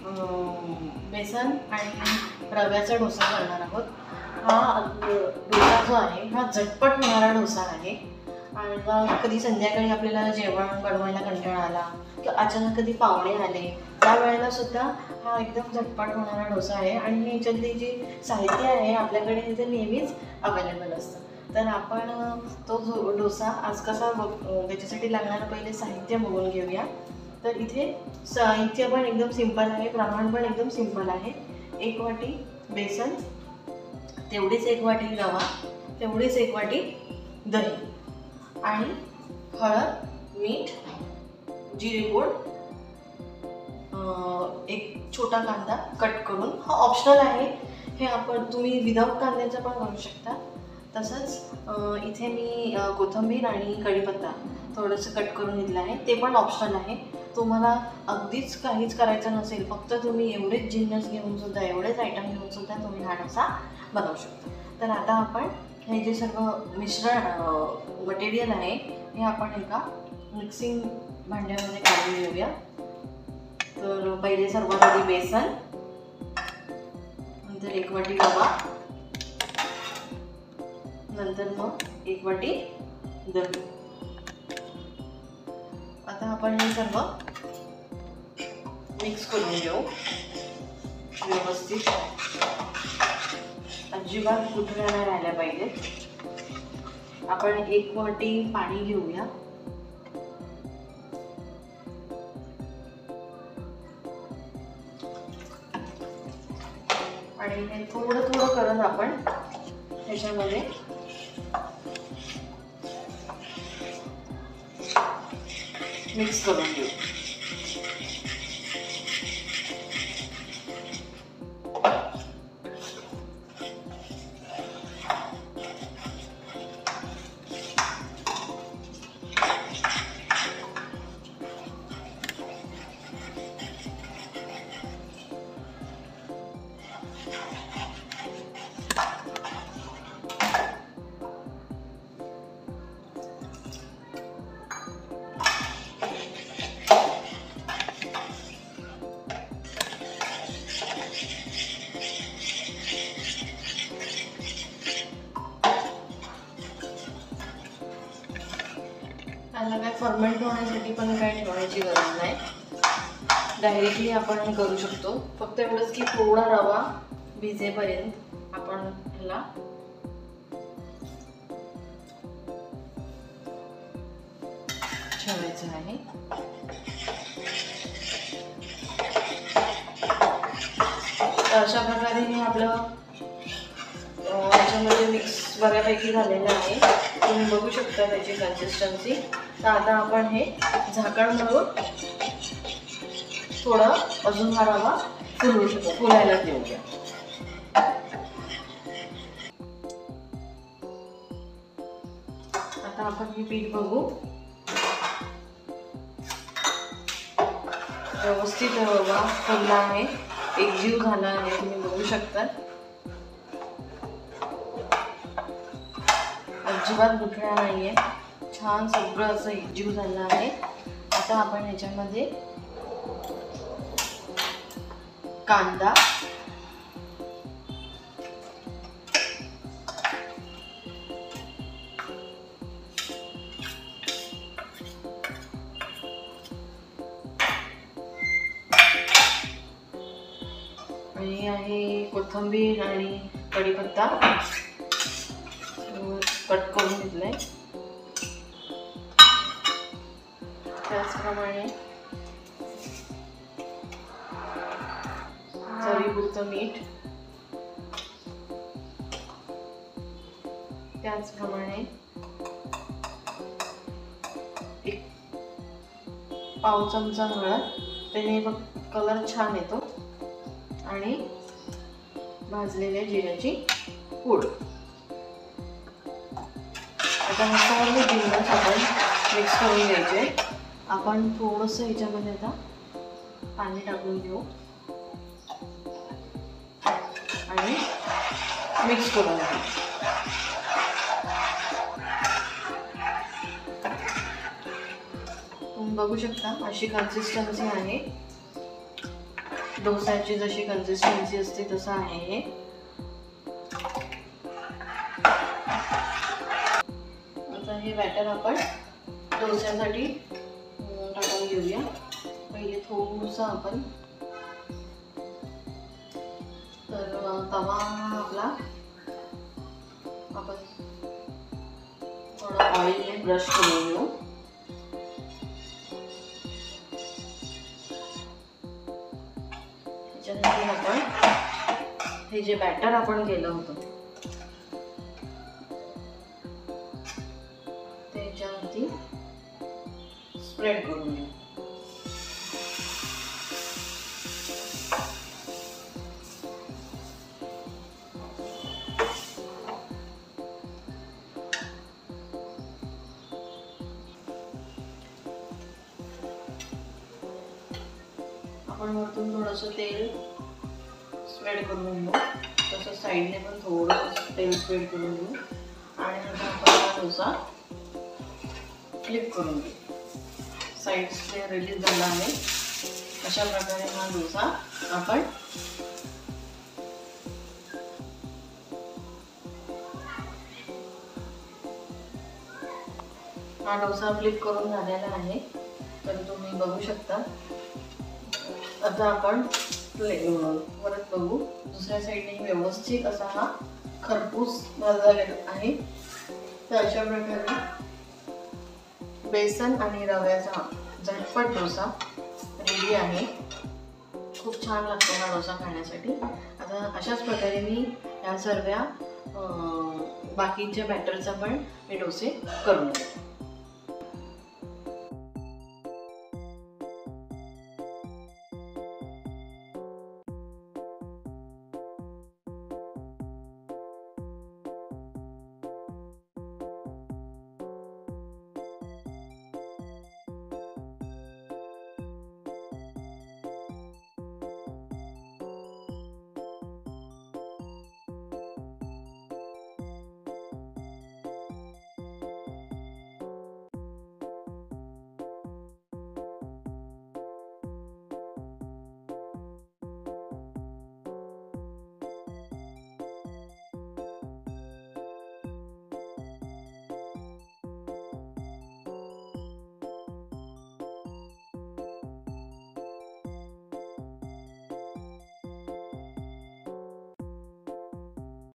बेसन आणि रव्याचा डोसा करणार आहोत। हा डोसा जो आहे हा झटपट होणारा डोसा आहे आणि कधी संध्याकाळी आपल्याला जेवण बनवायला कंटाळा आला किंवा अचानक कधी पाहुणे आले त्यावेळेला सुद्धा हा एकदम झटपट होणारा डोसा आहे आणि ह्याच्यातली जी साहित्य आहे आपल्याकडे ते नेहमीच अवेलेबल असतं। तर आपण तो डोसा आज कसा त्याच्यासाठी लागणारं पहिले साहित्य बघून घेऊया। तर इथे साहित्य पण एकदम सिंपल आहे, प्रमाण पण एकदम सिंपल आहे। 1 वाटी बेसन, तेवढीच 1 वाटी रवा, तेवढीच 1 वाटी दही आणि हळद, मीठ, जिरेपूड, एक छोटा कांदा कट करून, हा ऑप्शनल आहे, हे आपण तुम्ही विदाऊट कांद्याचं पण करू शकता। तसंच इथे मी कोथिंबीर आणि कढीपत्ता थोडंसं कट करून घेतलं आहे, ते पण ऑप्शनल आहे। तुम्हाला अगदीच काहीच करायचं नसेल, फक्त तुम्ही एवढेच जिन्नस घेऊन सुद्धा, एवढेच आयटम घेऊन सुद्धा तुम्ही हा डोसा बनवू शकता। तर आता आपण हे जे सर्व मिश्रण मटेरियल आहे हे आपण एका मिक्सिंग भांड्यामध्ये काढून घेऊया। तर पहिले सर्वात आधी बेसन, नंतर 1 वाटी रवा, नंतर मग 1 वाटी दही। आता आपण हे सर्व मिक्स करून घेऊ व्यवस्थित, अजिबात गुठळ्या नाही राहिल्या पाहिजेत। आपण 1 वाटी पाणी घेऊया आणि हे थोडं थोडं करत आपण त्याच्यामध्ये मिक्स करून घेऊ। त्याला काय फर्मेंट होण्यासाठी पण काय ठेवायची गरज नाही, डायरेक्टली आपण हे करू शकतो। फक्त एवढंच की थोडा रवा भिजेपर्यंत आपण ह्याला ठेवायचं आहे। अशा प्रकारे हे आपलं याच्यामध्ये मिक्स बऱ्यापैकी झालेलं आहे, तुम्ही बघू शकता त्याची कन्सिस्टन्सी। तर आता आपण हे झाकण मारून थोडा अजून हा रवा फुलायला देऊया। आता आपण हे पीठ बघू, व्यवस्थित रवा फुलला आहे, एकजीव झाला आहे, तुम्ही बघू शकता। अजिबात गुठळ्या नाहीये, छान सगळं असं एकजीव झालं आहे। आता आपण ह्याच्यामध्ये कांदा, आणि आहे कोथिंबीर आणि कढीपत्ता कट करून घेतलाय, त्याचप्रमाणे चवीपुरतं मीठ, त्याचप्रमाणे 1 पाव चमचा हळद, त्याने कलर छान येतो, आणि भाजलेल्या जिऱ्याची पूड। आता हे सर्व जिन्नस आपण मिक्स करून घ्यायचे। आपण थोडंसं ह्याच्यामध्ये आता पाणी टाकून घेऊ आणि मिक्स करून घेऊ। तुम्ही बघू शकता अशी कन्सिस्टन्सी आहे। डोसाची जशी कन्सिस्टन्सी असते तसं आहे हे. आता हे बॅटर आपण डोस्यासाठी टाकून घेऊया. पहिले थोडंसं आपण तर तवा आपला आपण थोडं ऑइलने ब्रश करून घेऊ. त्याच्यानंतर आपण हे जे बॅटर आपण केलं होतं त्याच्यावरती स्प्रेड करून घेऊ. आपण वरतून थोडंसं तेल स्प्रेड करून घेऊ. तसं साईडने पण थोडंसं तेल स्प्रेड करून घेऊ आणि नंतर आपण हा डोसा फ्लिप करून घेऊ. साईडचे रिलीज झाला आहे. अशा प्रकारे हा डोसा आपण फ्लिप करून झालेला आहे. तर तुम्ही बघू शकता. आता आपण परत बघू. दुसऱ्या साईडने व्यवस्थित असा हा खरपूस भाजला आहे. तर अशा प्रकारे बेसन आणि रव्याचा झटपट डोसा रेडी आहे. खूप छान लागतो हा डोसा खाण्यासाठी. आता अशाच प्रकारे मी या सर्व बाकीच्या बॅटरचा पण मी डोसे करून घेते.